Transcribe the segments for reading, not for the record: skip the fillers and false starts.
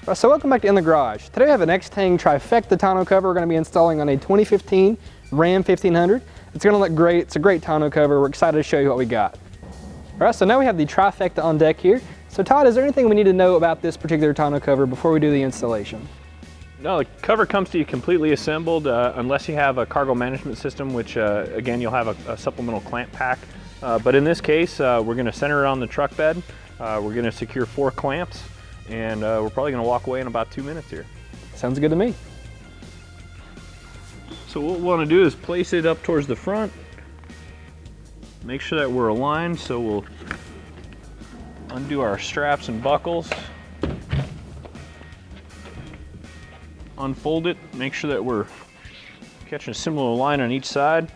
Right, so welcome back to In the Garage. Today we have an Extang Trifecta tonneau cover we're going to be installing on a 2015 Ram 1500. It's going to look great. It's a great tonneau cover. We're excited to show you what we got. All right, so now we have the Trifecta on deck here. So Todd, is there anything we need to know about this particular tonneau cover before we do the installation? No, the cover comes to you completely assembled unless you have a cargo management system, which again, you'll have a supplemental clamp pack. But in this case, we're going to center it on the truck bed. We're going to secure 4 clamps, and we're probably going to walk away in about 2 minutes here. Sounds good to me. So what we'll want to do is place it up towards the front. Make sure that we're aligned, so we'll undo our straps and buckles. Unfold it, make sure that we're catching a similar line on each side.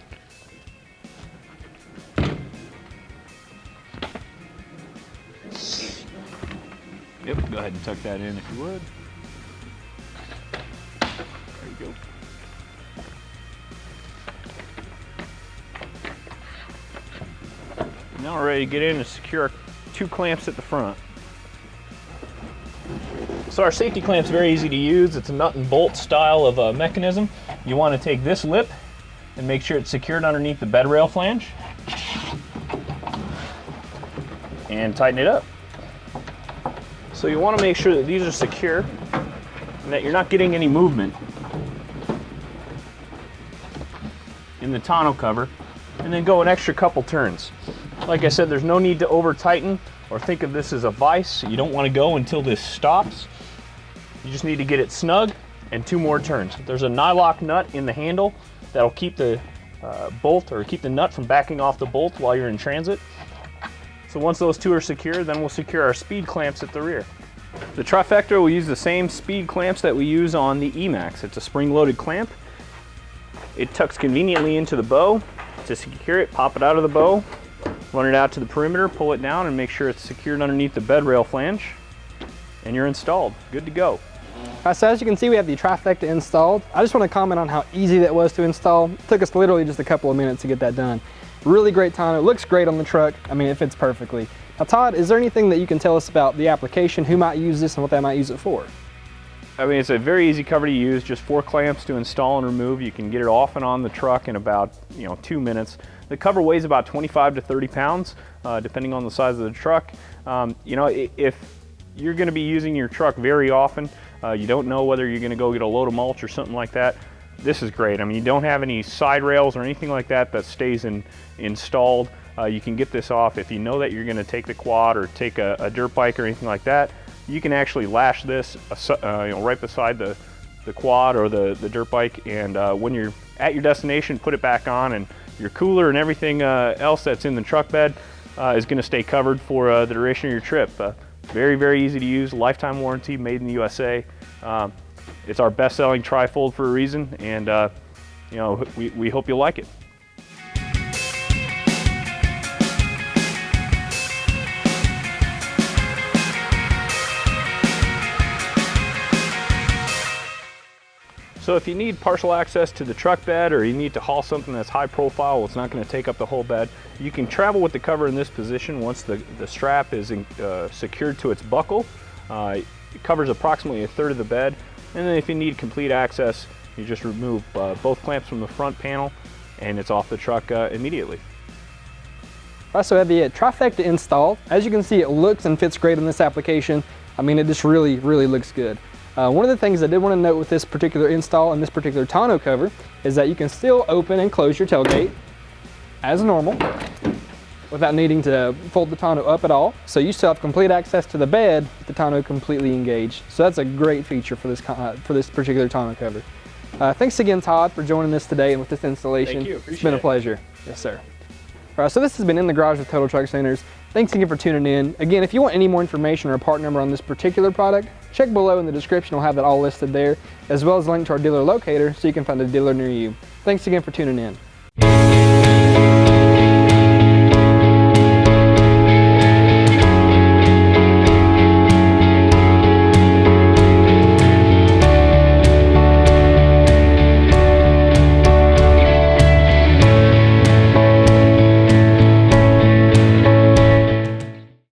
Yep, go ahead and tuck that in if you would. There you go. Now we're ready to get in and secure our 2 clamps at the front. So our safety clamp's very easy to use. It's a nut and bolt style of mechanism. You want to take this lip and make sure it's secured underneath the bed rail flange and tighten it up. So you want to make sure that these are secure and that you're not getting any movement in the tonneau cover, and then go an extra couple turns. Like I said, there's no need to over tighten or think of this as a vise. You don't want to go until this stops. You just need to get it snug and 2 more turns. There's a nylock nut in the handle that'll keep the bolt, or keep the nut from backing off the bolt while you're in transit. So once those 2 are secure, then we'll secure our speed clamps at the rear. The Trifecta will use the same speed clamps that we use on the Emax. It's a spring-loaded clamp. It tucks conveniently into the bow. To secure it, pop it out of the bow, run it out to the perimeter, pull it down, and make sure it's secured underneath the bed rail flange, and you're installed. Good to go. All right, so as you can see, we have the Trifecta installed. I just want to comment on how easy that was to install. It took us literally just a couple of minutes to get that done. Really great tonneau. It looks great on the truck. I mean, it fits perfectly. Now, Todd, is there anything that you can tell us about the application, who might use this and what they might use it for? I mean, it's a very easy cover to use, just 4 clamps to install and remove. You can get it off and on the truck in about 2 minutes. The cover weighs about 25 to 30 pounds, depending on the size of the truck. If you're going to be using your truck very often, you don't know whether you're going to go get a load of mulch or something like that, this is great. I mean, you don't have any side rails or anything like that that stays installed. You can get this off. If you know that you're going to take the quad or take a dirt bike or anything like that, you can actually lash this right beside the quad or the dirt bike, and when you're at your destination, put it back on, and your cooler and everything else that's in the truck bed is going to stay covered for the duration of your trip. Very, very easy to use, lifetime warranty, made in the USA. It's our best-selling tri-fold for a reason, and we hope you like it. So if you need partial access to the truck bed, or you need to haul something that's high profile, it's not going to take up the whole bed, you can travel with the cover in this position once the strap is secured to its buckle. It covers approximately 1/3 of the bed, and then if you need complete access, you just remove both clamps from the front panel, and it's off the truck immediately. All right, so we have the Trifecta installed. As you can see, it looks and fits great in this application. I mean, it just really, really looks good. One of the things I did want to note with this particular install and this particular tonneau cover is that you can still open and close your tailgate as normal without needing to fold the tonneau up at all. So you still have complete access to the bed with the tonneau completely engaged. So that's a great feature for this particular tonneau cover. Thanks again, Todd, for joining us today and with this installation. Thank you. Appreciate It's been a pleasure. Yes, sir. All right, so this has been In the Garage with Total Truck Centers. Thanks again for tuning in. Again, if you want any more information or a part number on this particular product, check below in the description. We'll have that all listed there, as well as a link to our dealer locator so you can find a dealer near you. Thanks again for tuning in.